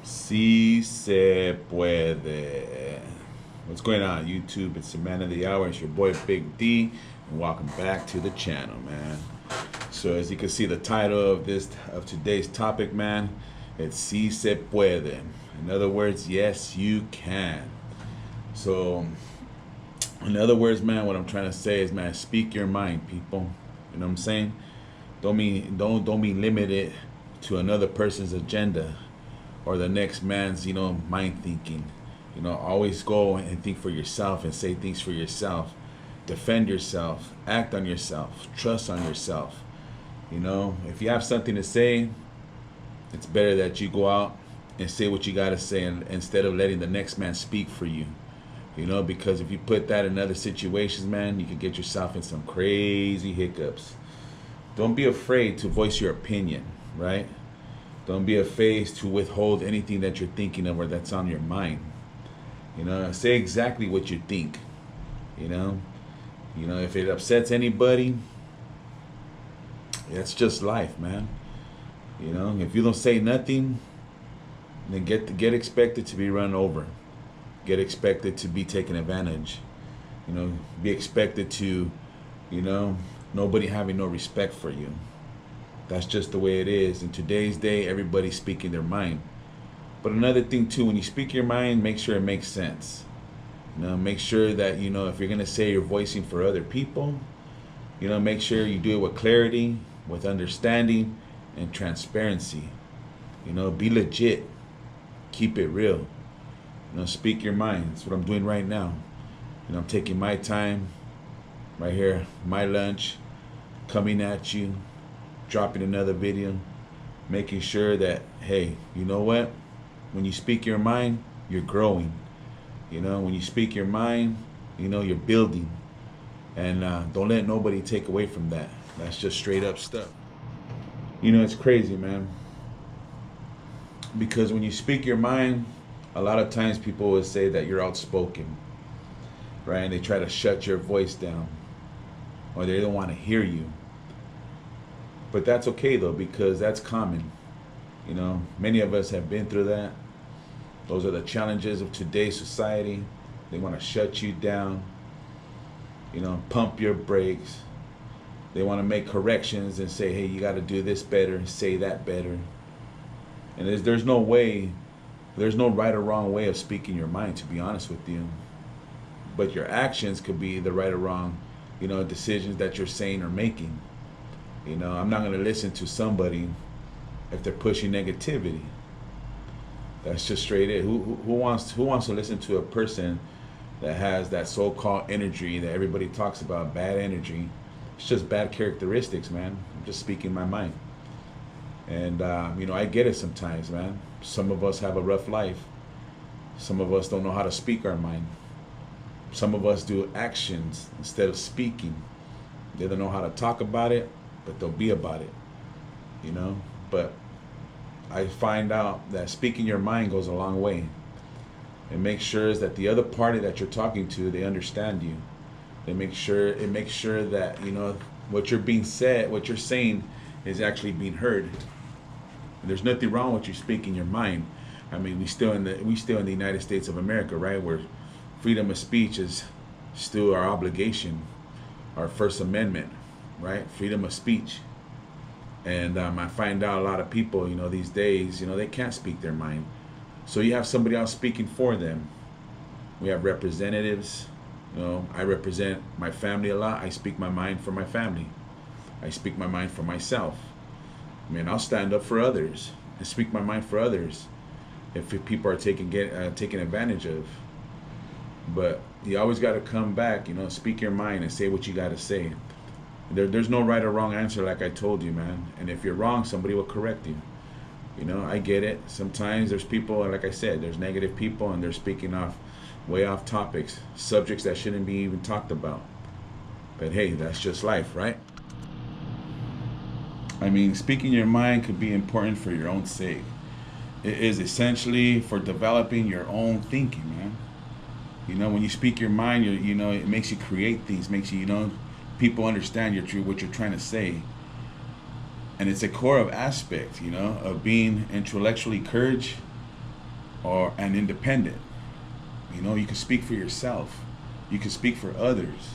Si se puede. What's going on, YouTube? It's the man of the hour. It's your boy Big D, and welcome back to the channel, man. So as you can see, the title of today's topic, man, it's Si se puede. In other words, yes, you can. So, in other words, man, what I'm trying to say is, man, speak your mind, people. You know what I'm saying? Don't be limited to another person's agenda or the next man's, mind thinking. Always go and think for yourself and say things for yourself. Defend yourself, act on yourself, trust on yourself. If you have something to say, it's better that you go out and say what you got to say, instead of letting the next man speak for you. Because if you put that in other situations, man, you can get yourself in some crazy hiccups. Don't be afraid to voice your opinion, right? Don't be afraid to withhold anything that you're thinking of or that's on your mind. Say exactly what you think. If it upsets anybody, that's just life, man. If you don't say nothing, then get expected to be run over. Get expected to be taken advantage. Be expected to, nobody having no respect for you. That's just the way it is. In today's day, everybody's speaking their mind. But another thing too, when you speak your mind, make sure it makes sense. Make sure that, if you're going to say you're voicing for other people, make sure you do it with clarity, with understanding, and transparency. Be legit. Keep it real. Speak your mind. That's what I'm doing right now. I'm taking my time right here, my lunch, coming at you, dropping another video, making sure that, hey, you know what? When you speak your mind, you're growing. When you speak your mind, you're building. And don't let nobody take away from that. That's just straight up stuff. It's crazy, man. Because when you speak your mind, a lot of times people will say that you're outspoken, right? And they try to shut your voice down, or they don't want to hear you. But that's okay though, because that's common. Many of us have been through that. Those are the challenges of today's society. They want to shut you down, pump your brakes. They want to make corrections and say, hey, you got to do this better, say that better. And there's no right or wrong way of speaking your mind, to be honest with you. But your actions could be the right or wrong, decisions that you're saying or making. I'm not going to listen to somebody if they're pushing negativity. That's just straight it. Who wants to listen to a person that has that so-called energy that everybody talks about, bad energy? It's just bad characteristics, man. I'm just speaking my mind. And, I get it sometimes, man. Some of us have a rough life. Some of us don't know how to speak our mind. Some of us do actions instead of speaking. They don't know how to talk about it, but they'll be about it. But I find out that speaking your mind goes a long way. It makes sure that the other party that you're talking to, they understand you. It makes sure that, what you're being said, what you're saying is actually being heard. There's nothing wrong with you speaking your mind. I mean, we still in the United States of America, right? Where freedom of speech is still our obligation, our First Amendment, right? Freedom of speech. And I find out a lot of people, these days, they can't speak their mind. So you have somebody else speaking for them. We have representatives. I represent my family a lot. I speak my mind for my family. I speak my mind for myself. I'll stand up for others and speak my mind for others if people are taken advantage of. But you always got to come back, speak your mind and say what you got to say. There's no right or wrong answer, like I told you, man. And if you're wrong, somebody will correct you. I get it. Sometimes there's people, like I said, there's negative people, and they're speaking way off topics, subjects that shouldn't be even talked about. But hey, that's just life, right? Speaking your mind could be important for your own sake. It is essentially for developing your own thinking, man. When you speak your mind, it makes you create things, makes you, people understand what you're trying to say. And it's a core of aspect, of being intellectually courage or and independent. You know, you can speak for yourself. You can speak for others.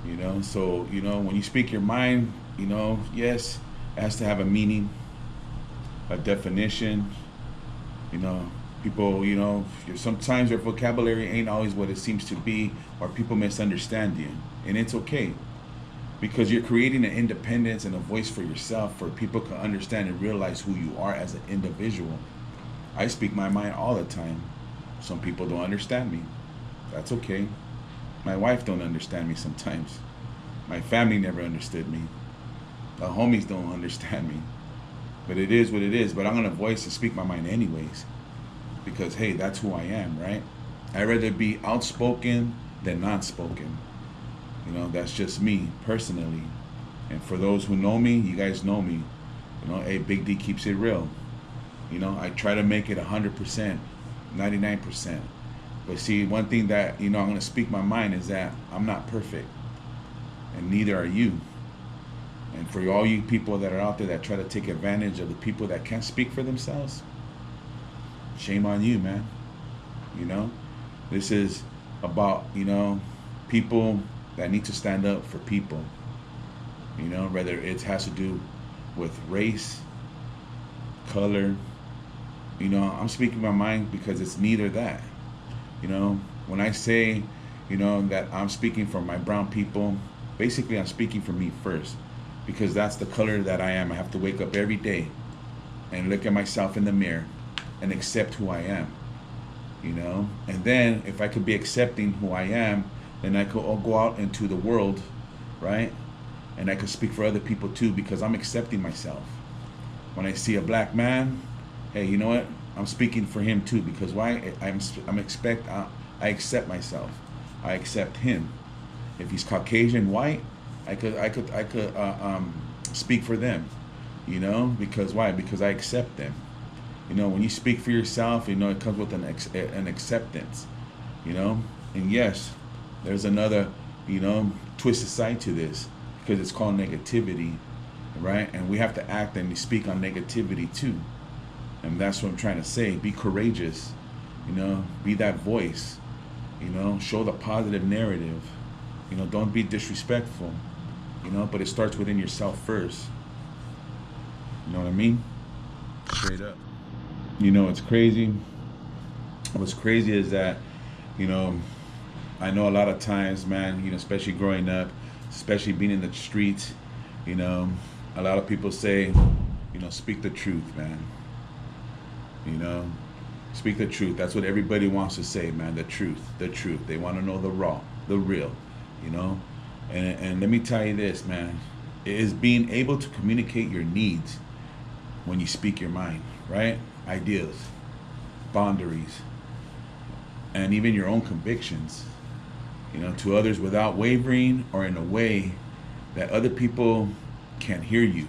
You know, so you know when you speak your mind, you know, yes, it has to have a meaning, a definition. You know, people, you know, sometimes your vocabulary ain't always what it seems to be, or people misunderstand you, and it's okay because you're creating an independence and a voice for yourself, for people to understand and realize who you are as an individual. I speak my mind all the time. Some people don't understand me. That's okay. My wife don't understand me sometimes. My family never understood me. The homies don't understand me. But it is what it is. But I'm gonna voice and speak my mind anyways. Because hey, that's who I am, right? I'd rather be outspoken than non-spoken. You know, that's just me personally. And for those who know me, you guys know me. You know, hey, Big D keeps it real. You know, I try to make it 100%, 99%. But see, one thing that, you know, I'm going to speak my mind is that I'm not perfect. And neither are you. And for all you people that are out there that try to take advantage of the people that can't speak for themselves, shame on you, man. You know, this is about, you know, people that need to stand up for people. You know, whether it has to do with race, color. You know, I'm speaking my mind because it's neither that. You know, when I say, you know, that I'm speaking for my brown people, basically I'm speaking for me first, because that's the color that I am. I have to wake up every day and look at myself in the mirror and accept who I am, you know. And then if I could be accepting who I am, then I could go out into the world, right? And I could speak for other people too, because I'm accepting myself. When I see a black man, hey, you know what? I'm speaking for him too, because why? I accept myself. I accept him. If he's Caucasian, white, I could speak for them. You know, because why? Because I accept them. You know, when you speak for yourself, you know, it comes with an acceptance. You know, and yes, there's another, you know, twisted side to this, because it's called negativity, right? And we have to act and speak on negativity too. And that's what I'm trying to say. Be courageous, you know, be that voice, you know, show the positive narrative, you know, don't be disrespectful, you know, but it starts within yourself first. You know what I mean? Straight up. You know, it's crazy. What's crazy is that, you know, I know a lot of times, man, you know, especially growing up, especially being in the streets, you know, a lot of people say, you know, speak the truth, man. You know, speak the truth. That's what everybody wants to say, man. The truth, the truth. They want to know the raw, the real, you know. And let me tell you this, man. It is being able to communicate your needs when you speak your mind, right? Ideas, boundaries, and even your own convictions, you know, to others without wavering or in a way that other people can't hear you.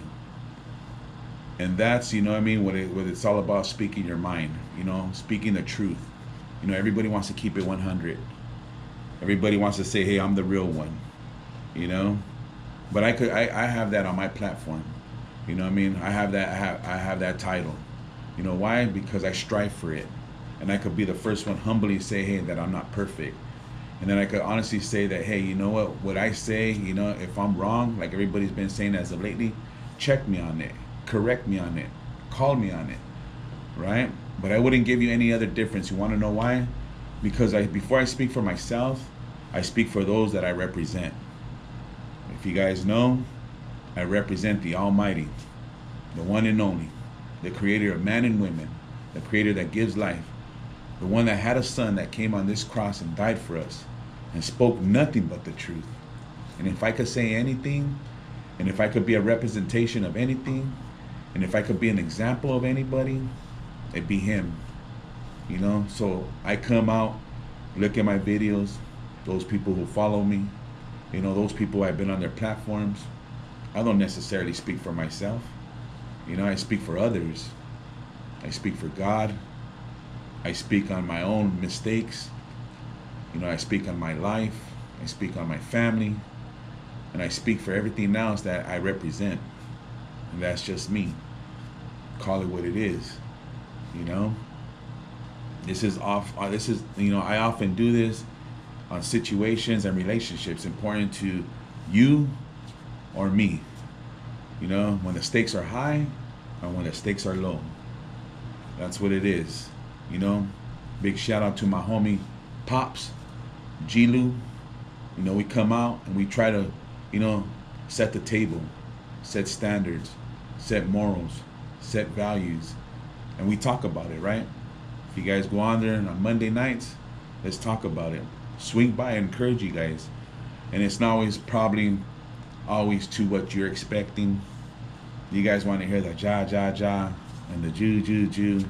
And that's, you know what I mean, what it's all about, speaking your mind, you know, speaking the truth. You know, everybody wants to keep it 100. Everybody wants to say, hey, I'm the real one, you know. But I have that on my platform. You know what I mean? I have that title. You know why? Because I strive for it. And I could be the first one humbly say, hey, that I'm not perfect. And then I could honestly say that, hey, you know what I say, you know, if I'm wrong, like everybody's been saying as of lately, check me on it. Correct me on it, call me on it, right? But I wouldn't give you any other difference. You want to know why? Because before I speak for myself, I speak for those that I represent. If you guys know, I represent the Almighty, the one and only, the creator of man and women, the creator that gives life, the one that had a son that came on this cross and died for us and spoke nothing but the truth. And if I could say anything, and if I could be a representation of anything, and if I could be an example of anybody, it'd be him. You know, so I come out, look at my videos, those people who follow me, you know, those people I've been on their platforms. I don't necessarily speak for myself. You know, I speak for others. I speak for God. I speak on my own mistakes. You know, I speak on my life. I speak on my family. And I speak for everything else that I represent. And that's just me. Call it what it is, you know? This is off. This is, I often do this on situations and relationships important to you or me. When the stakes are high or when the stakes are low. That's what it is. Big shout out to my homie Pops, Gilu. We come out and we try to, set the table, set standards, set morals, set values, and we talk about it, right? If you guys go on there on Monday nights, let's talk about it. Swing by, encourage you guys. And it's not always to what you're expecting. You guys want to hear the ja, ja, ja, and the Jew, Jew, Jew.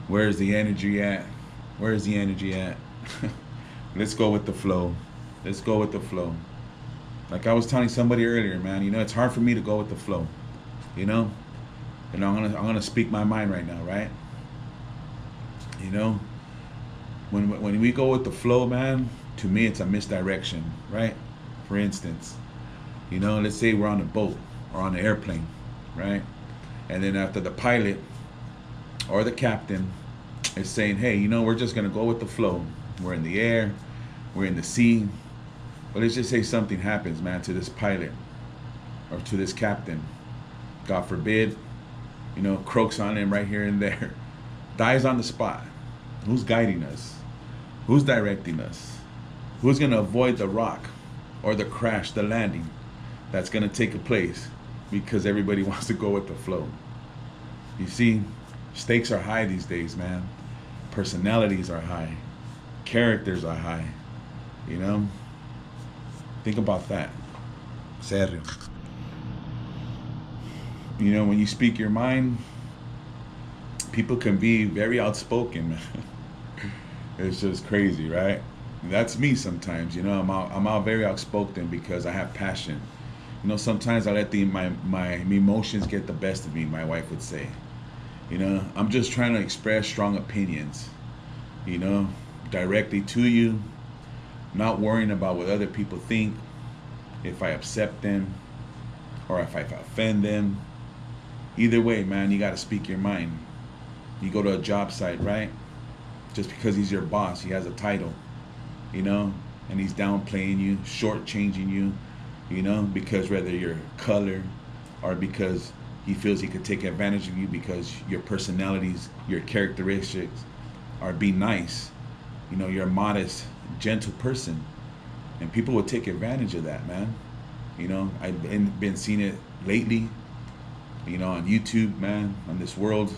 Where's the energy at? Where's the energy at? Let's go with the flow. Let's go with the flow. Like I was telling somebody earlier, man, it's hard for me to go with the flow. And I'm gonna speak my mind right now, right? When we go with the flow, man, to me it's a misdirection, right? For instance, let's say we're on a boat or on an airplane, right? And then after the pilot or the captain is saying, hey, we're just gonna go with the flow. We're in the air, we're in the sea. But let's just say something happens, man, to this pilot or to this captain. God forbid, croaks on him right here and there. Dies on the spot. Who's guiding us? Who's directing us? Who's going to avoid the rock or the crash, the landing that's going to take place because everybody wants to go with the flow? You see, stakes are high these days, man. Personalities are high. Characters are high. Think about that. Serio. When you speak your mind, people can be very outspoken, man. It's just crazy, right? That's me sometimes. I'm out very outspoken because I have passion. Sometimes I let my emotions get the best of me, my wife would say. I'm just trying to express strong opinions, directly to you, not worrying about what other people think, if I upset them or if I offend them. Either way, man, you got to speak your mind. You go to a job site, right? Just because he's your boss, he has a title, and he's downplaying you, shortchanging you, because whether your color or because he feels he could take advantage of you because your personalities, your characteristics are be nice. You're a modest, gentle person. And people will take advantage of that, man. I've been seeing it lately, on YouTube, man, on this world,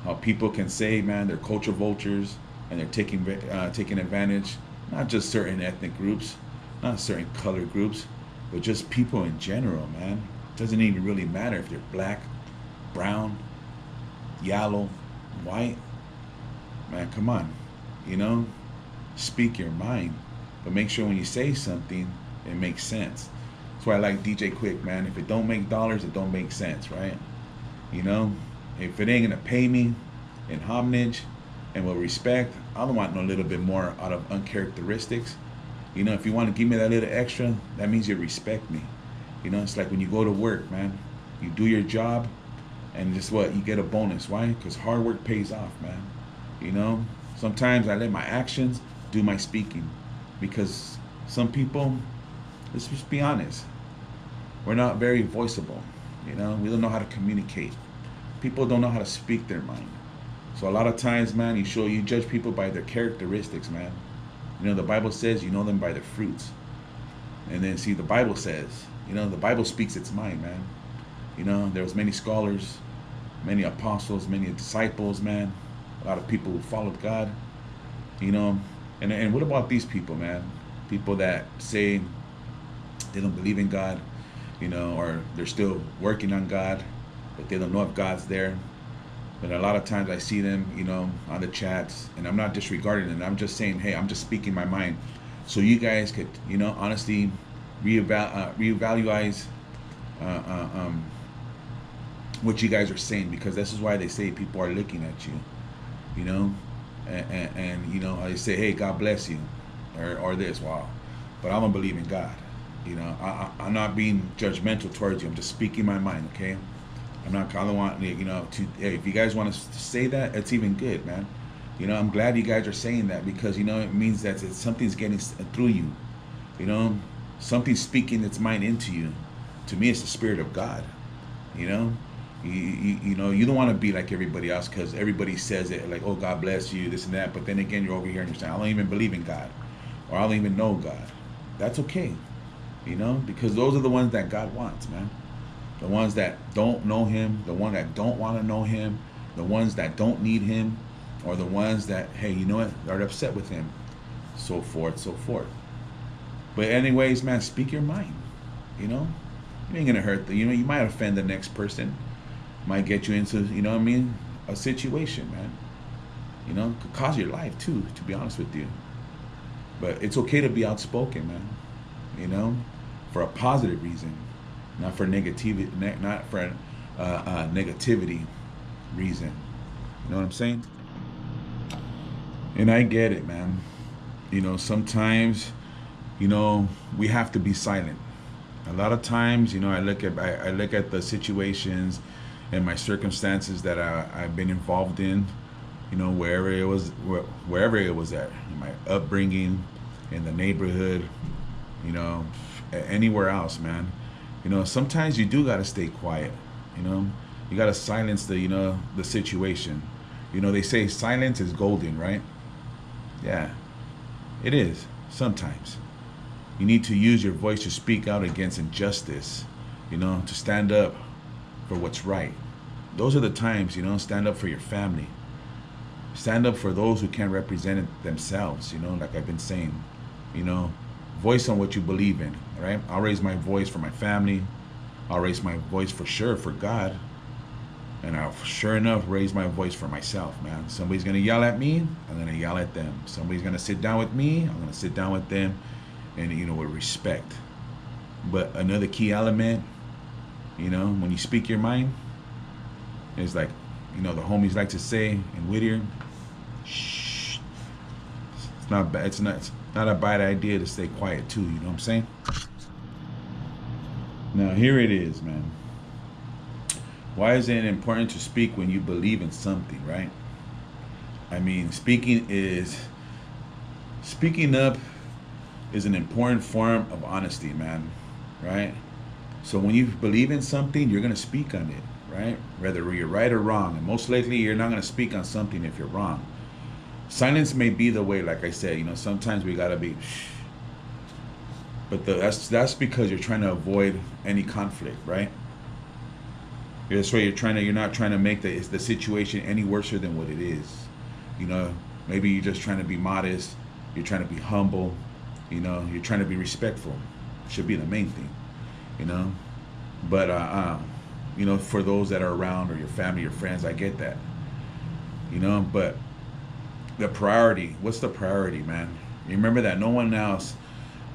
how people can say, man, they're culture vultures and they're taking advantage, not just certain ethnic groups, not certain color groups, but just people in general, man. It doesn't even really matter if they're black, brown, yellow, white. Man, come on, speak your mind. But make sure when you say something, it makes sense. That's why I like DJ Quick, man. If it don't make dollars, it don't make sense, right? If it ain't gonna pay me in homage and with respect, I don't want no little bit more out of uncharacteristics. If you want to give me that little extra, that means you respect me. It's like when you go to work, man. You do your job, and just what? You get a bonus. Why? Because hard work pays off, man. Sometimes I let my actions do my speaking. Because some people, let's just be honest, we're not very voiceable. We don't know how to communicate. People don't know how to speak their mind. So a lot of times, man, you judge people by their characteristics, man. The Bible says you know them by their fruits. And then see, the Bible says, the Bible speaks its mind, man. There was many scholars, many apostles, many disciples, man. A lot of people who followed God, And what about these people, man? People that say they don't believe in God, or they're still working on God, but they don't know if God's there. But a lot of times I see them, on the chats, and I'm not disregarding them. I'm just saying, hey, I'm just speaking my mind. So you guys could, honestly reevaluate what you guys are saying, because this is why they say people are looking at you, and I say, hey, God bless you, or this, wow. But I don't believe in God. I'm not being judgmental towards you. I'm just speaking my mind, okay? I don't want, hey, if you guys want to say that, it's even good, man. I'm glad you guys are saying that, because it means that something's getting through you. You know, something's speaking its mind into you. To me, it's the Spirit of God. You know, you don't want to be like everybody else, because everybody says it like, oh, God bless you, this and that. But then again, you're over here and you're saying, I don't even believe in God, or I don't even know God. That's okay, because those are the ones that God wants, man. The ones that don't know Him, the ones that don't want to know Him, the ones that don't need Him, or the ones that, hey, you know what, are upset with Him, so forth, so forth. But anyways, man, speak your mind. You ain't gonna hurt you might offend the next person, might get you into, a situation, man. Could cost your life too, to be honest with you. But it's okay to be outspoken, man. For a positive reason, not for negativity, not for negativity reason. You know what I'm saying? And I get it, man. Sometimes, we have to be silent. A lot of times, I look at the situations and my circumstances that I've been involved in, wherever it was at, in my upbringing, in the neighborhood, anywhere else, man. Sometimes you do gotta stay quiet. You gotta silence the situation. They say silence is golden, right? Yeah, it is. Sometimes you need to use your voice to speak out against injustice, to stand up for what's right. Those are the times, stand up for your family. Stand up for those who can't represent it themselves, like I've been saying. Voice on what you believe in, right? I'll raise my voice for my family. I'll raise my voice for sure for God. And I'll sure enough raise my voice for myself, man. Somebody's gonna yell at me, I'm gonna yell at them. Somebody's gonna sit down with me, I'm gonna sit down with them, and with respect. But another key element, when you speak your mind, is like, the homies like to say in Whittier, shh. It's not bad. It's not a bad idea to stay quiet too. You know what I'm saying? Now here it is, man. Why is it important to speak when you believe in something, right? I mean, speaking up is an important form of honesty, man, right? So when you believe in something, you're going to speak on it, right? Whether you're right or wrong. And most likely, you're not going to speak on something if you're wrong. Silence may be the way, like I said, sometimes we got to be, but that's because you're trying to avoid any conflict, right? That's why you're not trying to make the situation any worse than what it is. Maybe you're just trying to be modest. You're trying to be humble. You're trying to be respectful. Should be the main thing. But for those that are around, or your family, your friends, I get that. But the priority, what's the priority, man? You remember that no one else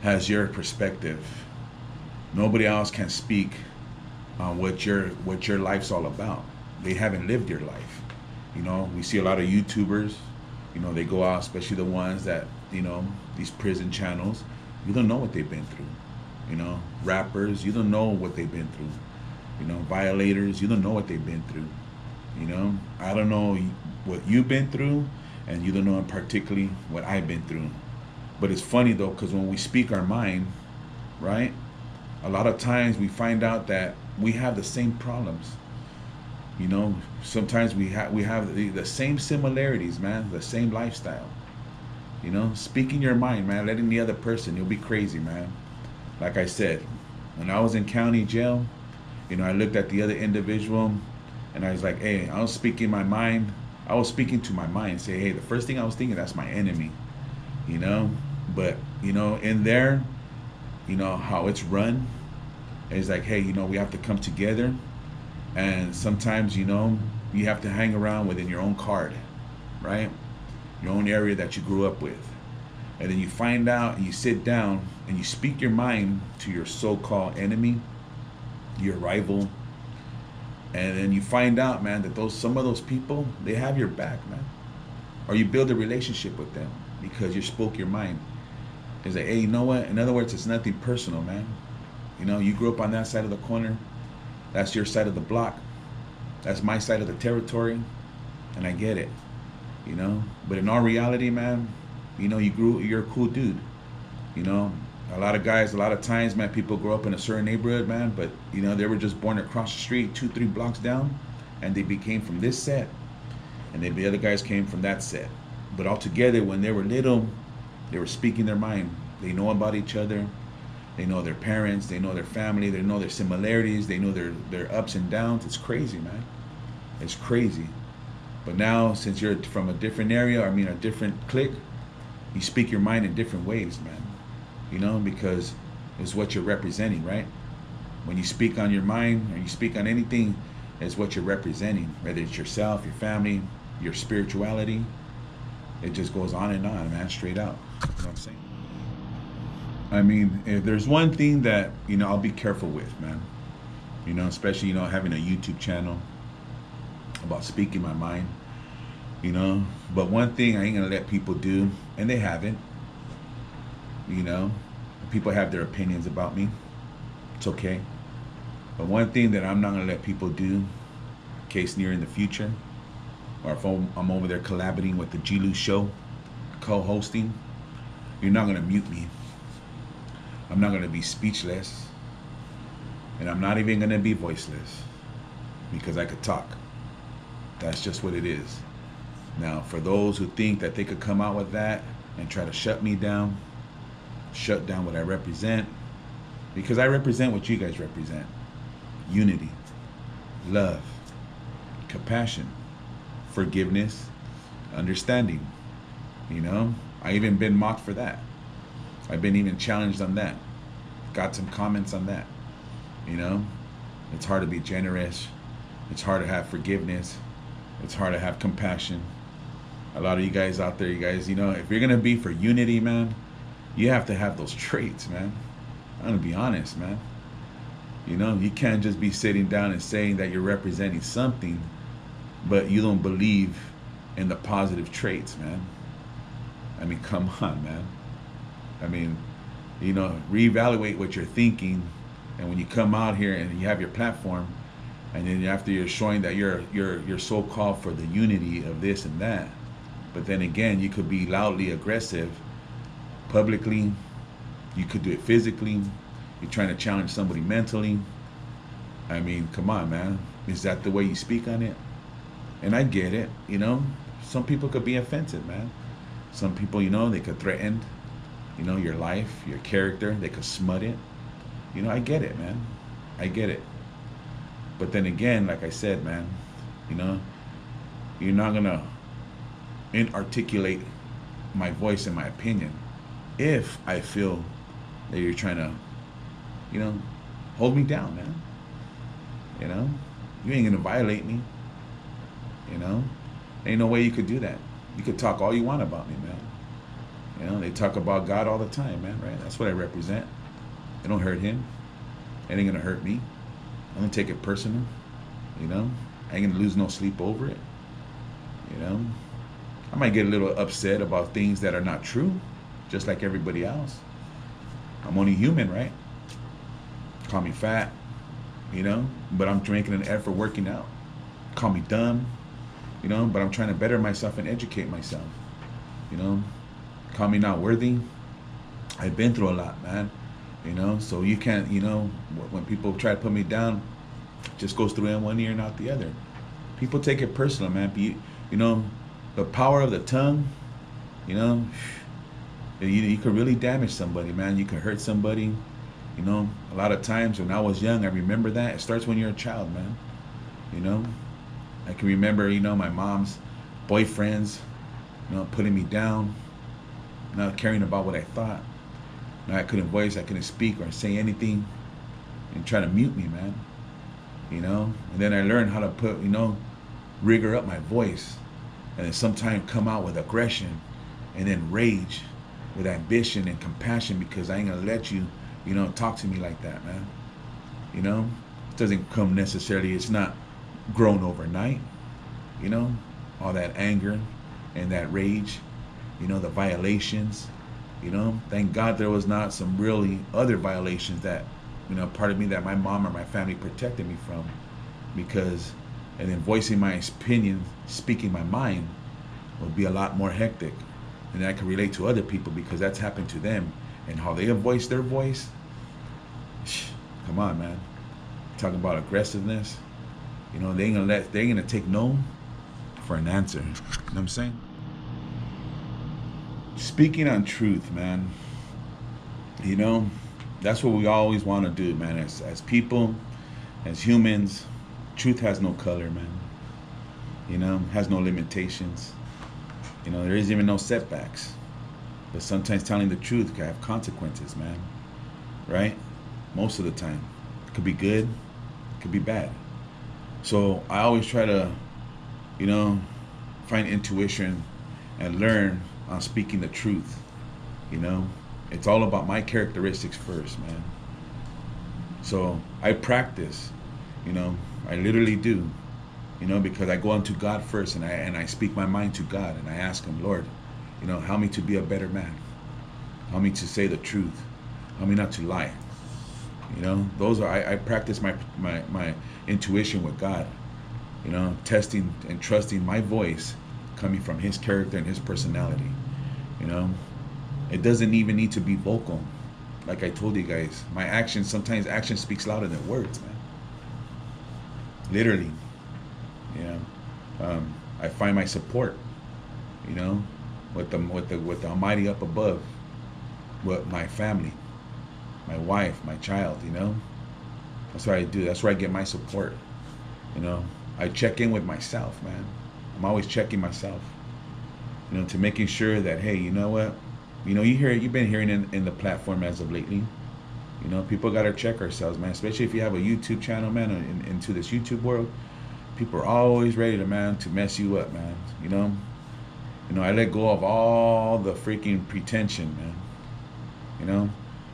has your perspective. Nobody else can speak on what your life's all about. They haven't lived your life. We see a lot of YouTubers, they go out, especially the ones that, these prison channels, you don't know what they've been through. Rappers, you don't know what they've been through. Violators, you don't know what they've been through. I don't know what you've been through, and you don't know particularly what I've been through. But it's funny though, because when we speak our mind, right, a lot of times we find out that we have the same problems. Sometimes we have the same similarities, man, the same lifestyle. Speaking your mind, man, letting the other person, you'll be crazy, man. Like I said, when I was in county jail, I looked at the other individual and I was like, hey, I was speaking my mind. I was speaking to my mind, say, hey, the first thing I was thinking, that's my enemy. But in there, how it's run, it's like, hey, we have to come together. And sometimes, you have to hang around within your own card, right? Your own area that you grew up with. And then you find out and you sit down and you speak your mind to your so-called enemy, your rival. And then you find out, man, that some of those people, they have your back, man. Or you build a relationship with them because you spoke your mind. It's like, hey, you know what? In other words, it's nothing personal, man. You grew up on that side of the corner. That's your side of the block. That's my side of the territory. And I get it. you know. But in all reality, man, you know, you're a cool dude, you know. A lot of guys, a lot of times, man, people grow up in a certain neighborhood, man, but you know, they were just born across the street, 2, 3 blocks down, and they became from this set, and then the other guys came from that set. But all together, when they were little, they were speaking their mind. They know about each other. They know their parents. They know their family. They know their similarities. They know their ups and downs. It's crazy, man. It's crazy. But now, since you're from a different area, I mean a different clique, you speak your mind in different ways, man. You know, because it's what you're representing, right? When you speak on your mind or you speak on anything, it's what you're representing, whether it's yourself, your family, your spirituality. It just goes on and on, man, straight out. You know what I'm saying? I mean, if there's one thing that, you know, I'll be careful with, man, you know, especially, you know, having a YouTube channel about speaking my mind, you know, but one thing I ain't gonna let people do, and they haven't, you know, people have their opinions about me. It's okay. But one thing that I'm not gonna let people do, in case near in the future, or if I'm over there collaborating with the G-Lu show, co-hosting, you're not gonna mute me. I'm not gonna be speechless, and I'm not even gonna be voiceless, because I could talk. That's just what it is. Now, for those who think that they could come out with that and try to shut me down, shut down what I represent, because I represent what you guys represent: unity, love, compassion, forgiveness, understanding. You know, I even been mocked for that. I've been even challenged on that. Got some comments on that. You know, it's hard to be generous. It's hard to have forgiveness. It's hard to have compassion. A lot of you guys out there, you guys, you know, if you're gonna be for unity, man, you have to have those traits, man. I'm gonna be honest, man. You know, you can't just be sitting down and saying that you're representing something, but you don't believe in the positive traits, man. I mean, come on, man. I mean, you know, reevaluate what you're thinking, and when you come out here and you have your platform, and then after you're showing that you're so called for the unity of this and that, but then again, you could be loudly aggressive publicly. You could do it physically. You're trying to challenge somebody mentally. I mean, come on, man. Is that the way you speak on it? And I get it, you know. Some people could be offensive, man. Some people, you know, they could threaten, you know, your life, your character. They could smut it. You know, I get it, man. I get it. But then again, like I said, man, you know, you're not gonna inarticulate my voice and my opinion if I feel that you're trying to, you know, hold me down, man. You know, you ain't gonna violate me. You know, ain't no way you could do that. You could talk all you want about me, man. You know, they talk about God all the time, man, right? That's what I represent. It don't hurt him. It ain't gonna hurt me. I don't take it personal. You know, I ain't gonna lose no sleep over it. You know, I might get a little upset about things that are not true, just like everybody else. I'm only human, right? Call me fat, you know, but I'm making an effort working out. Call me dumb, you know, but I'm trying to better myself and educate myself. You know, call me not worthy. I've been through a lot, man. You know, so you can't, you know, when people try to put me down, it just goes through in one ear and out the other. People take it personal, man. You know, the power of the tongue, you know, you could really damage somebody, man. You can hurt somebody. You know, a lot of times when I was young, I remember that. It starts when you're a child, man. You know, I can remember, you know, my mom's boyfriends, you know, putting me down, not caring about what I thought. Now I couldn't voice, I couldn't speak or say anything, and try to mute me, man. You know, and then I learned how to put, you know, rigor up my voice, and then sometimes come out with aggression, and then rage, with ambition and compassion, because I ain't gonna let you, you know, talk to me like that, man. You know, it doesn't come necessarily, it's not grown overnight. You know, all that anger and that rage, you know, the violations. You know, thank God there was not some really other violations that, you know, part of me that my mom or my family protected me from, because, and then voicing my opinion, speaking my mind, will be a lot more hectic. And I can relate to other people because that's happened to them. And how they have voiced their voice. Come on, man. Talking about aggressiveness. You know, they ain't gonna take no for an answer. You know what I'm saying? Speaking on truth, man. You know, that's what we always want to do, man. As people, as humans, truth has no color, man. You know, has no limitations. You know, there isn't even no setbacks. But sometimes telling the truth can have consequences, man. Right? Most of the time. It could be good, it could be bad. So I always try to, you know, find intuition and learn on speaking the truth. You know, it's all about my characteristics first, man. So I practice, you know, I literally do, you know, because I go unto God first, and I speak my mind to God, and I ask Him, Lord, you know, help me to be a better man. Help me to say the truth. Help me not to lie. You know, those are, I practice my intuition with God, you know, testing and trusting my voice coming from His character and His personality. You know, it doesn't even need to be vocal. Like I told you guys, my actions, sometimes action speaks louder than words, man. Literally, you know, I find my support, you know, with the Almighty up above, with my family, my wife, my child, you know. That's what I do. That's where I get my support. You know, I check in with myself, man. I'm always checking myself, you know, to making sure that, hey, you know what, you know, you've been hearing in the platform as of lately, you know, people got to check ourselves, man. Especially if you have a YouTube channel, man, into this YouTube world, people are always ready to, man, to mess you up, man. You know, I let go of all the freaking pretension, man. You know,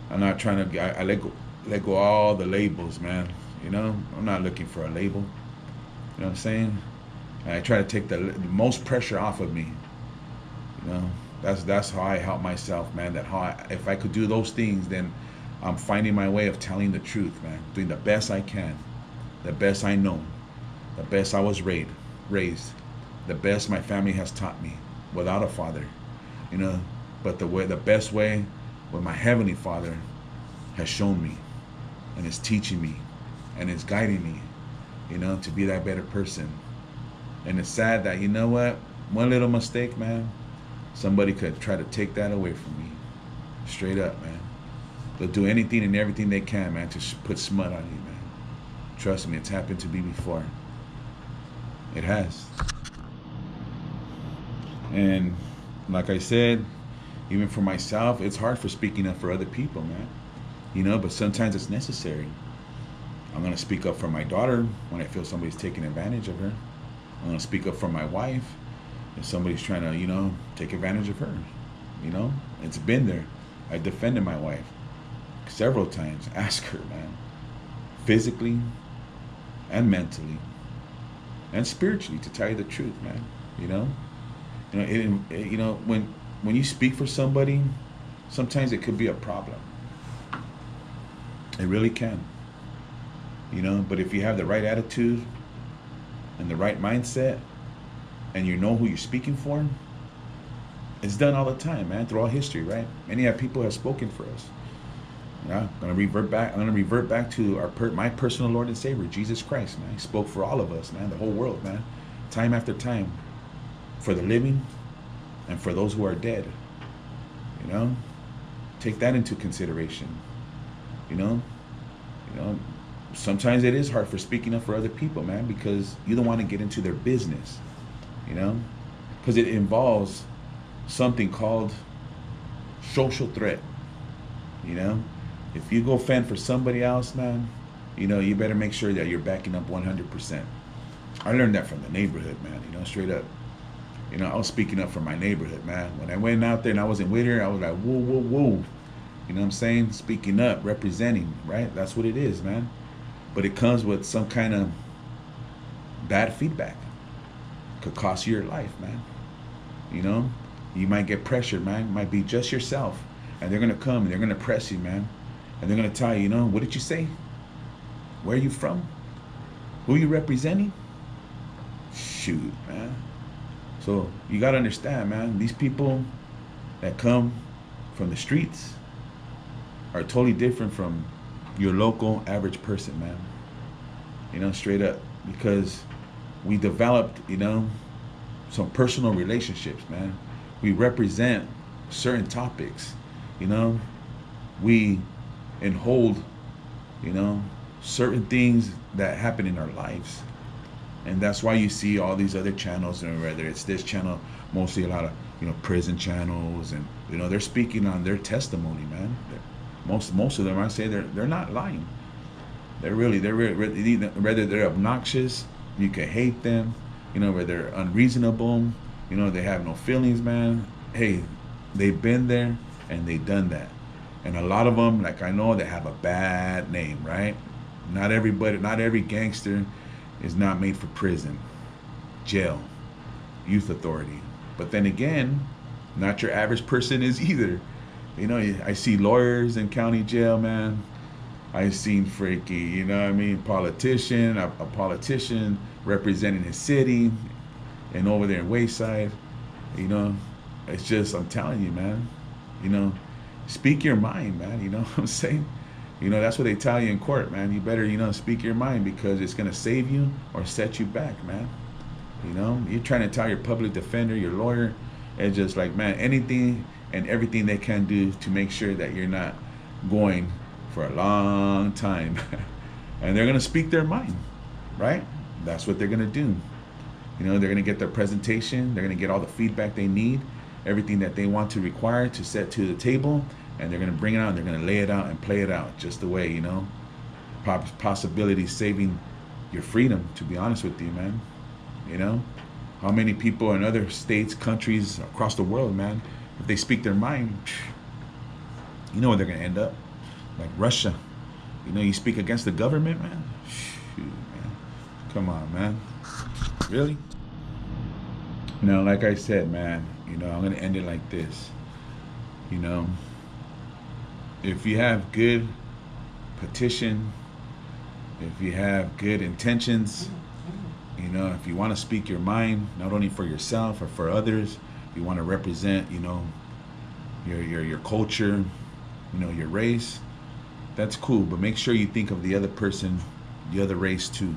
I'm not trying to. I let go of all the labels, man. You know, I'm not looking for a label. You know what I'm saying? And I try to take the most pressure off of me. You know, that's how I help myself, man. If I could do those things, then I'm finding my way of telling the truth, man. Doing the best I can, the best I know, the best I was raised, the best my family has taught me, without a father. You know, but the best way, what my Heavenly Father has shown me, and is teaching me, and is guiding me, you know, to be that better person. And it's sad that, you know what, one little mistake, man, somebody could try to take that away from me. Straight up, man. They'll do anything and everything they can, man, to put smut on you, man. Trust me, it's happened to me before. It has. And like I said, even for myself, it's hard for speaking up for other people, man. You know, but sometimes it's necessary. I'm going to speak up for my daughter when I feel somebody's taking advantage of her. I'm going to speak up for my wife if somebody's trying to, you know, take advantage of her. You know, it's been there. I defended my wife several times. Ask her, man. Physically and mentally and spiritually, to tell you the truth, man. You know, you know, when you speak for somebody, sometimes it could be a problem. It really can. You know, but if you have the right attitude and the right mindset, and you know who you're speaking for, it's done all the time, man, throughout history, right? Many people have spoken for us. Yeah, I'm gonna revert back to my personal Lord and Savior, Jesus Christ, man. He spoke for all of us, man, the whole world, man, time after time, for the living and for those who are dead. You know, take that into consideration. You know, sometimes it is hard for speaking up for other people, man, because you don't want to get into their business. You know, because it involves something called social threat. You know, if you go fend for somebody else, man, you know, you better make sure that you're backing up 100%. I learned that from the neighborhood, man, you know, straight up. You know, I was speaking up for my neighborhood, man. When I went out there and I wasn't with her, I was like, whoa, whoa, whoa. You know what I'm saying? Speaking up, representing, right? That's what it is, man. But it comes with some kind of bad feedback. Could cost you your life, man. You know, you might get pressured, man. It might be just yourself, and they're gonna come and they're gonna press you, man, and they're gonna tell you, you know, what did you say? Where are you from? Who are you representing? Shoot, man. So you got to understand, man, these people that come from the streets are totally different from your local average person, man. You know, straight up. Because we developed, you know, some personal relationships, man. We represent certain topics, you know. We and hold, you know, certain things that happen in our lives. And that's why you see all these other channels, and whether it's this channel, mostly a lot of, you know, prison channels, and you know, they're speaking on their testimony, man. Most of them, I say, they're not lying. They're really, whether they're obnoxious, you can hate them, you know, whether they're unreasonable, you know, they have no feelings, man. Hey, they've been there and they've done that. And a lot of them, like I know, they have a bad name, right? Not every gangster is not made for prison, jail, youth authority. But then again, not your average person is either. You know, I see lawyers in county jail, man. I've seen freaky, you know what I mean, a politician representing his city, and over there in Wayside, you know, it's just, I'm telling you, man, you know, speak your mind, man, you know what I'm saying? You know, that's what they tell you in court, man. You better, you know, speak your mind, because it's going to save you or set you back, man. You know, you're trying to tell your public defender, your lawyer, it's just like, man, anything and everything they can do to make sure that you're not going for a long time. And they're going to speak their mind, right? That's what they're going to do. You know, they're going to get their presentation. They're going to get all the feedback they need, everything that they want to require to set to the table, and they're going to bring it out, and they're going to lay it out and play it out just the way, you know, possibility saving your freedom, to be honest with you, man. You know, how many people in other states, countries across the world, man, if they speak their mind, you know where they're going to end up. Like Russia, you know, you speak against the government, man. Shoot, man. Come on, man. Really? Now, like I said, man, you know, I'm going to end it like this. You know, if you have good petition, if you have good intentions, you know, if you want to speak your mind, not only for yourself or for others, you want to represent, you know, your culture, you know, your race, that's cool. But make sure you think of the other person, the other race too.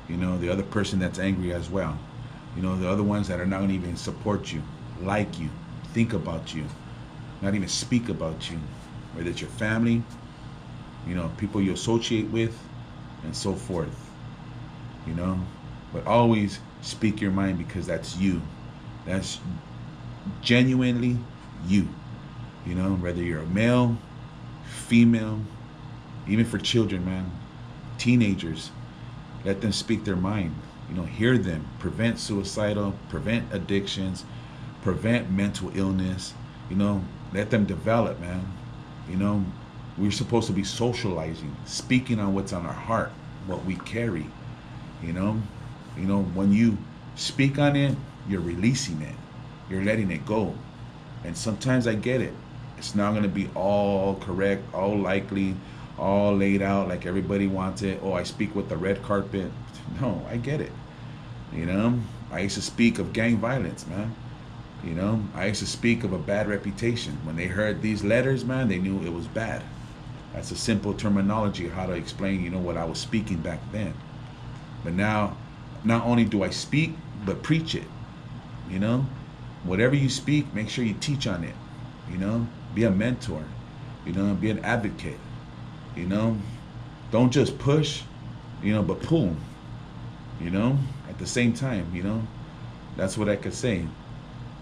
You know, the other person that's angry as well. You know, the other ones that are not going to even support you, like you, think about you, not even speak about you. Whether it's your family, you know, people you associate with, and so forth. You know, but always speak your mind, because that's you. That's genuinely you. You know, whether you're a male, female, even for children, man, teenagers, let them speak their mind. You know, hear them. Prevent suicidal, prevent addictions, prevent mental illness. You know, let them develop, man. You know, we're supposed to be socializing, speaking on what's on our heart, what we carry. You know, when you speak on it, you're releasing it. You're letting it go. And sometimes I get it. It's not going to be all correct, all likely, all laid out like everybody wants it. Oh, I speak with the red carpet. No, I get it. You know, I used to speak of gang violence, man. You know, I used to speak of a bad reputation. When they heard these letters, man, they knew it was bad. That's a simple terminology of how to explain, you know, what I was speaking back then. But now, not only do I speak, but preach it. You know, whatever you speak, make sure you teach on it. You know, be a mentor. You know, be an advocate. You know, don't just push, you know, but pull. You know, at the same time, you know, that's what I could say.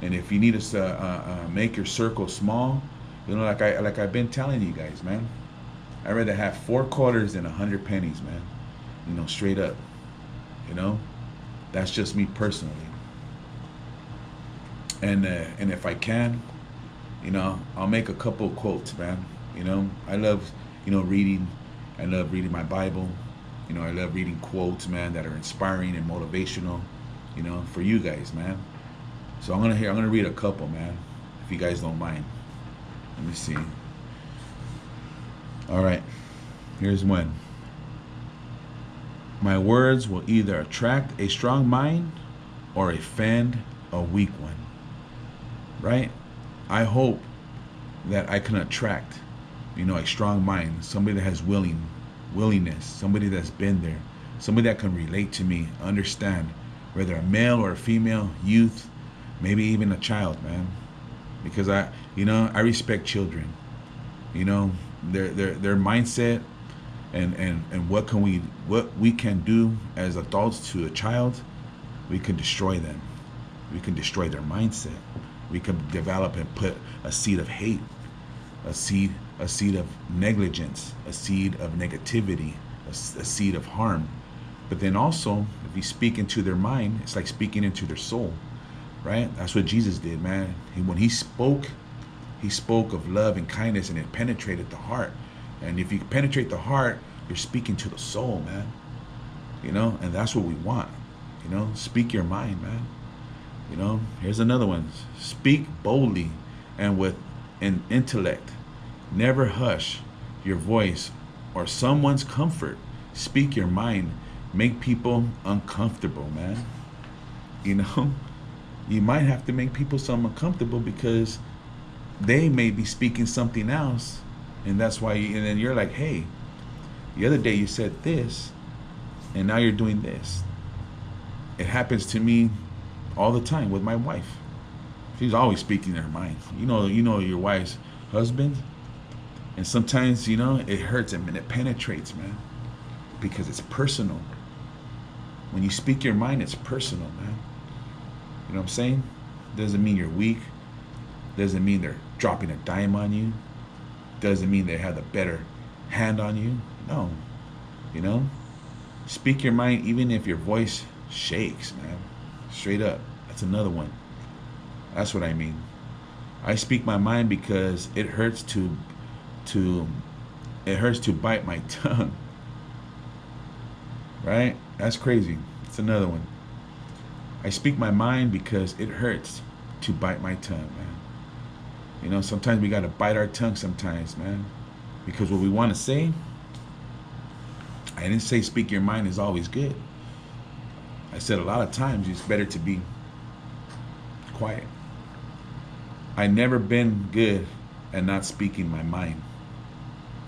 And if you need us to make your circle small, you know, like I've been telling you guys, man, I'd rather have 4 quarters than 100 pennies, man. You know, straight up. You know, that's just me personally. And if I can, you know, I'll make a couple of quotes, man. You know, I love, you know, reading. I love reading my Bible. You know, I love reading quotes, man, that are inspiring and motivational, you know, for you guys, man. So I'm gonna read a couple, man, if you guys don't mind. Let me see. All right, here's one. My words will either attract a strong mind or offend a weak one, right? I hope that I can attract, a strong mind, somebody that has willingness, somebody that's been there, somebody that can relate to me, understand, whether a male or a female, youth, maybe even a child, man. Because I respect children, their mindset, and what we can do as adults to a child. We can destroy them. We can destroy their mindset. We can develop and put a seed of hate, a seed of negligence, a seed of negativity, a seed of harm. But then also, if we speak into their mind, it's like speaking into their soul, right? That's what Jesus did, man. When he spoke of love and kindness, and it penetrated the heart. And if you penetrate the heart, you're speaking to the soul, man. And that's what we want. Speak your mind, man. Here's another one. Speak boldly and with an intellect. Never hush your voice or someone's comfort. Speak your mind. Make people uncomfortable, man. You might have to make people some uncomfortable because they may be speaking something else, and that's why and then you're like, hey, the other day you said this, and now you're doing this. It happens to me all the time with my wife. She's always speaking her mind. You know your wife's husband, and sometimes it hurts him and it penetrates, man, because it's personal. When you speak your mind, it's personal, man. You know what I'm saying? Doesn't mean you're weak. Doesn't mean they're dropping a dime on you. Doesn't mean they have a better hand on you. No. Speak your mind even if your voice shakes, man. Straight up. That's another one. That's what I mean. I speak my mind because it hurts to bite my tongue. Right? That's crazy. It's another one. I speak my mind because it hurts to bite my tongue, man. Sometimes we got to bite our tongue sometimes, man. Because what we want to say, I didn't say speak your mind is always good. I said a lot of times it's better to be quiet. I never been good at not speaking my mind.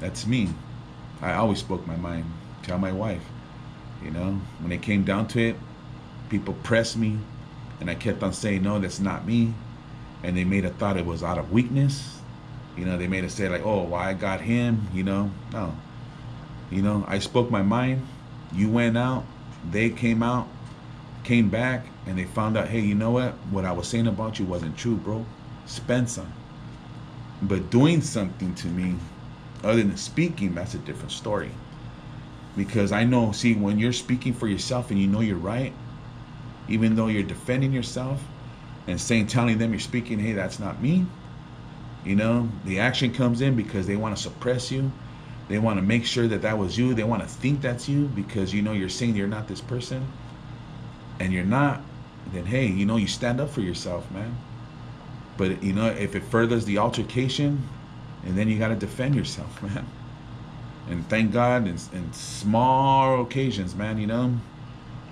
That's me. I always spoke my mind. Tell my wife. When it came down to it, people pressed me, and I kept on saying, no, that's not me. And they made a thought it was out of weakness. They made it say like, oh, well, I got him, No. I spoke my mind. You went out. They came back, and they found out, hey, you know what I was saying about you wasn't true, bro. Spend some. But doing something to me, other than speaking, that's a different story. Because I know, see, when you're speaking for yourself and you're right, even though you're defending yourself and telling them you're speaking, hey, that's not me, the action comes in because they want to suppress you. They want to make sure that was you. They want to think that's you because you're saying you're not this person, and you're not. Then hey, you stand up for yourself, man. But if it furthers the altercation, and then you got to defend yourself, man. And thank God, in small occasions, man,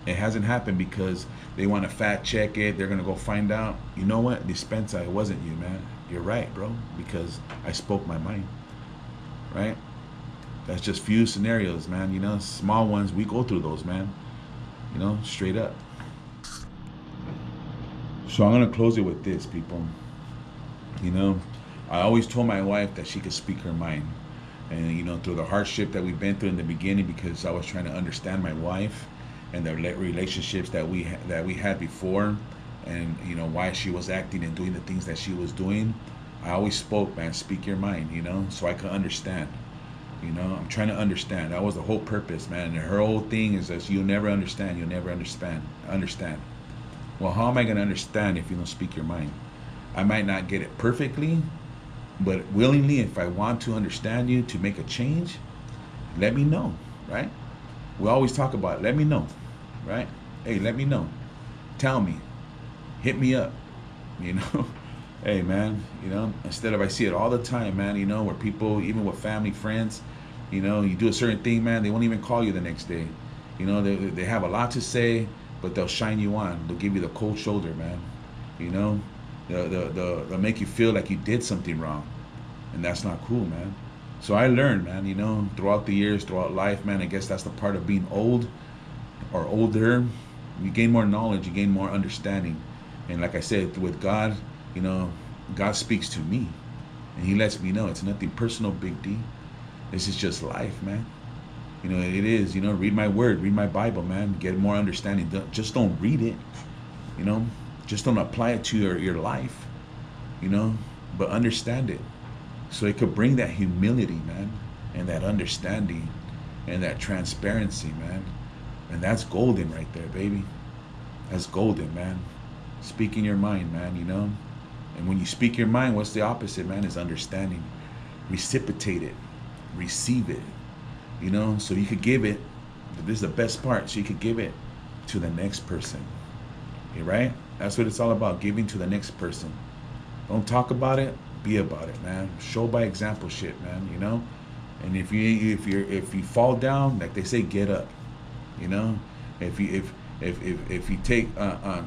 it hasn't happened because they want to fact check it. They're gonna go find out. You know what, Dispensa, it wasn't you, man. You're right, bro, because I spoke my mind. Right? That's just few scenarios, man. Small ones, we go through those, man. Straight up. So I'm gonna close it with this, people. I always told my wife that she could speak her mind. And through the hardship that we've been through in the beginning, because I was trying to understand my wife and the relationships that we had before, and why she was acting and doing the things that she was doing, I always spoke, man, speak your mind, so I could understand. I'm trying to understand. That was the whole purpose, man. And her whole thing is that you'll never understand. Understand. Well, how am I going to understand if you don't speak your mind? I might not get it perfectly, but willingly, if I want to understand you, to make a change, let me know, right? We always talk about, let me know, right? Hey, let me know. Tell me. Hit me up, Hey, man, instead of, I see it all the time, man, where people, even with family, friends, you do a certain thing, man, they won't even call you the next day. They have a lot to say, but they'll shine you on. They'll give you the cold shoulder, man. You know, they'll make you feel like you did something wrong, and that's not cool, man. So I learned, man, you know, throughout the years, throughout life, man. I guess that's the part of being old or older. You gain more knowledge, you gain more understanding, and like I said, with God, you know, God speaks to me, and He lets me know it's nothing personal, Big D. This is just life, man. You know, it is. You know, read my word, read my Bible, man. Get more understanding. Just don't read it. You know, just don't apply it to your life. You know, but understand it, so it could bring that humility, man, and that understanding, and that transparency, man. And that's golden right there, baby. That's golden, man. Speaking your mind, man. You know, and when you speak your mind, what's the opposite, man? Is understanding. Reciprocate it, receive it. You know, so you could give it. This is the best part. So you could give it to the next person. Okay, right? That's what it's all about. Giving to the next person. Don't talk about it. Be about it, man. Show by example, shit, man. You know. And if you fall down, like they say, get up. You know. If you take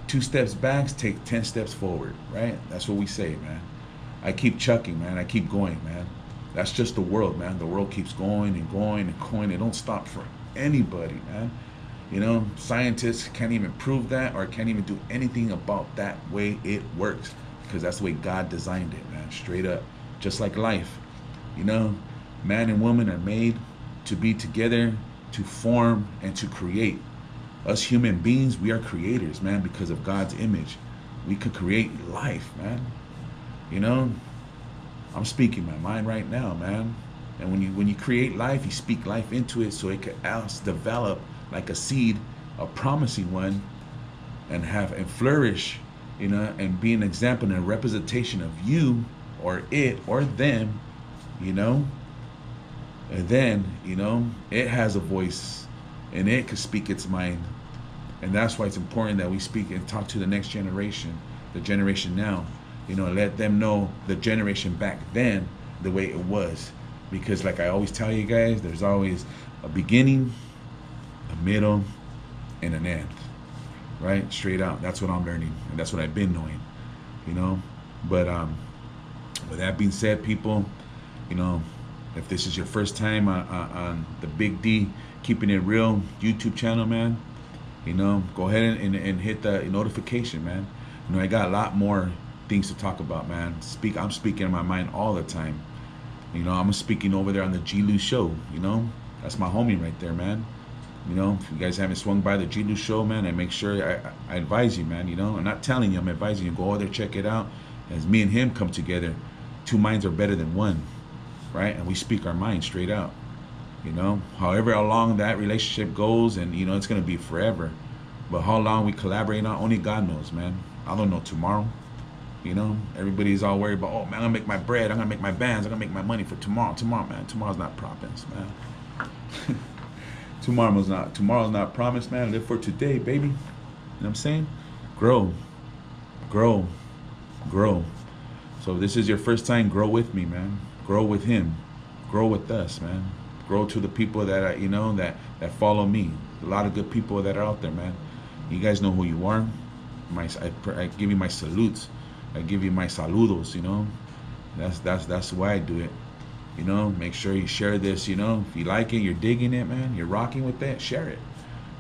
2 steps back, take 10 steps forward. Right? That's what we say, man. I keep chucking, man. I keep going, man. That's just the world, man. The world keeps going and going and going. It don't stop for anybody, man. You know, scientists can't even prove that, or can't even do anything about that way it works, because that's the way God designed it, man. Straight up. Just like life. You know, man and woman are made to be together, to form, and to create. Us human beings, we are creators, man, because of God's image. We could create life, man. You know, I'm speaking my mind right now, man. And when you create life, you speak life into it, so it could else develop like a seed, a promising one, and flourish, you know, and be an example and a representation of you or it or them, you know. And then, you know, it has a voice and it could speak its mind. And that's why it's important that we speak and talk to the next generation, the generation now. You know, let them know the generation back then the way it was. Because like I always tell you guys, there's always a beginning, a middle, and an end. Right? Straight out. That's what I'm learning. And that's what I've been knowing. You know? But with that being said, people, you know, if this is your first time on the Big D Keeping It Real YouTube channel, man, you know, go ahead and hit the notification, man. You know, I got a lot more things to talk about, man. I'm speaking in my mind all the time. You know, I'm speaking over there on the G Lu show. You know, that's my homie right there, man. You know, if you guys haven't swung by the G Lu show, man, I make sure I advise you, man. You know, I'm not telling you, I'm advising you. Go over there, check it out. As me and him come together, 2 minds are better than one, right? And we speak our mind straight out. You know, however long that relationship goes, and you know, it's gonna be forever. But how long we collaborate on, only God knows, man. I don't know tomorrow. You know, everybody's all worried about, oh man, I'm gonna make my bread, I'm gonna make my bands, I'm gonna make my money for tomorrow. Tomorrow, man, tomorrow's not promised, man. Tomorrow's not promised, man. Live for today, baby. You know what I'm saying? Grow, grow, grow. So if this is your first time, grow with me, man. Grow with him. Grow with us, man. Grow to the people that are, you know, that follow me. A lot of good people that are out there, man. You guys know who you are. I give you my salutes. I give you my saludos, you know. That's why I do it. You know, make sure you share this, you know. If you like it, you're digging it, man, you're rocking with that, share it.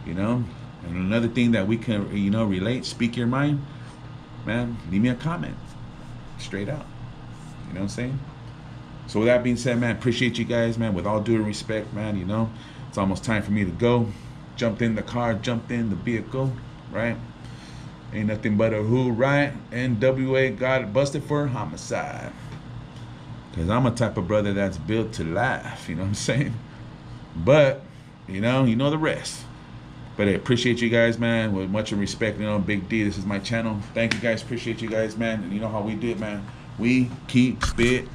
You know. And another thing that we can, you know, relate, speak your mind, man, leave me a comment. Straight out. You know what I'm saying? So with that being said, man, appreciate you guys, man. With all due respect, man, you know, it's almost time for me to go. Jumped in the car, jumped in the vehicle, right? Ain't nothing but a who, right? NWA got busted for homicide. Because I'm a type of brother that's built to laugh, you know what I'm saying? But, you know the rest. But I appreciate you guys, man, with much respect, you know, Big D, this is my channel. Thank you guys, appreciate you guys, man. And you know how we do it, man. We keep it